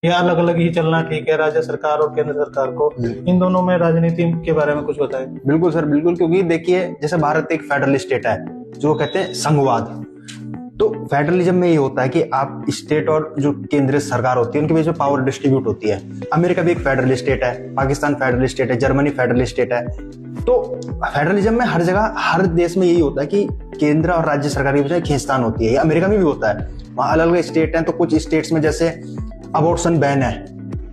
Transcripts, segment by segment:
या अलग अलग ही चलना ठीक है, राज्य सरकार और केंद्र सरकार को? इन दोनों में राजनीति के बारे में कुछ बताएं। बिल्कुल सर, बिल्कुल। क्योंकि देखिए, जैसे भारत एक फेडरल स्टेट है, जो कहते हैं संघवाद। तो फेडरलिज्म में ये होता है कि आप स्टेट और जो केंद्रीय सरकार होती है उनके बीच में पावर डिस्ट्रीब्यूट होती है। अमेरिका भी एक फेडरल स्टेट है, पाकिस्तान फेडरल स्टेट है, जर्मनी फेडरल स्टेट है। तो फेडरलिज्म में हर जगह, हर देश में यही होता है कि केंद्र और राज्य सरकार के बीच में खींचतान होती है। अमेरिका में भी होता है, वहां अलग अलग स्टेट हैं। तो कुछ स्टेट्स में जैसे अबॉर्शन बैन है।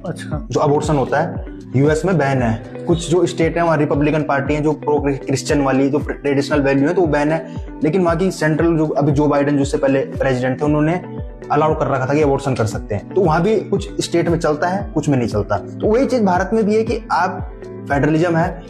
अच्छा। जो अबॉर्शन होता है यूएस में बैन है। कुछ जो स्टेट है वहाँ रिपब्लिकन पार्टी है, जो प्रो क्रिश्चियन वाली जो ट्रेडिशनल वैल्यू है, तो वो बैन है। लेकिन वहाँ की सेंट्रल, जो अभी जो बाइडेन जिससे पहले प्रेसिडेंट थे, उन्होंने अलाउ कर रखा था कि अबॉर्शन कर सकते हैं। तो वहाँ भी कुछ स्टेट में चलता है, कुछ में नहीं चलता। तो वही चीज भारत में भी है कि आप फेडरलिज्म है।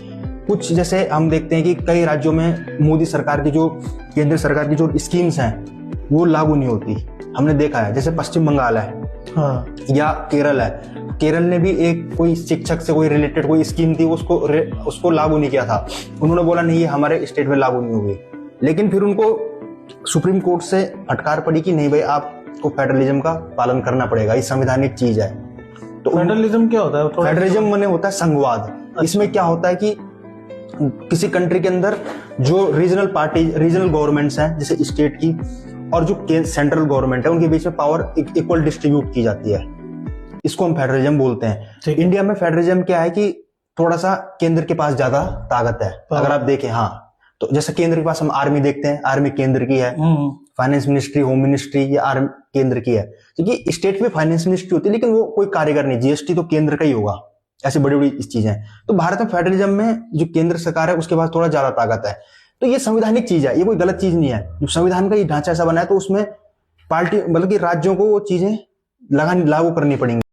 कुछ जैसे हम देखते हैं कि कई राज्यों में मोदी सरकार की जो, केंद्र सरकार की जो स्कीम्स हैं वो लागू नहीं होती। हमने देखा है, जैसे पश्चिम बंगाल है, हाँ, या केरल है। केरल ने भी एक कोई शिक्षक से कोई रिलेटेड कोई स्कीम थी, उसको लागू नहीं किया था। उन्होंने बोला नहीं, ये हमारे स्टेट में लागू नहीं हुई। लेकिन फिर उनको सुप्रीम कोर्ट से फटकार पड़ी कि नहीं भाई, आपको फेडरलिज्म का पालन करना पड़ेगा, ये संवैधानिक चीज है। तो फेडरलिज्म क्या होता है? फेडरलिज्म माने होता है संघवाद। इसमें क्या होता है कि किसी कंट्री के अंदर जो रीजनल पार्टी, रीजनल गवर्नमेंट्स हैं जैसे स्टेट की, और जो सेंट्रल गवर्नमेंट है, उनके बीच में पावर इक्वल डिस्ट्रीब्यूट की जाती है। इसको हम फेडरलिज्म बोलते हैं। इंडिया में फेडरलिज्म क्या है कि थोड़ा सा केंद्र के पास ज्यादा ताकत है। अगर आप देखें, हाँ, तो जैसे केंद्र के पास हम आर्मी देखते हैं, आर्मी केंद्र की है। फाइनेंस मिनिस्ट्री, होम मिनिस्ट्री, ये आर्मी केंद्र की है। क्योंकि स्टेट में फाइनेंस मिनिस्ट्री होती है, लेकिन वो कोई कारीगर नहीं, जीएसटी तो केंद्र का ही होगा। ऐसी बड़ी बड़ी चीजें हैं। तो भारत में फेडरलिज्म में जो केंद्र सरकार है उसके पास थोड़ा ज्यादा ताकत है। तो ये संवैधानिक चीज है, ये कोई गलत चीज नहीं है। जो संविधान का ये ढांचा ऐसा बना है, तो उसमें पार्टी, मतलब कि राज्यों को वो चीजें लागू करनी पड़ेंगी।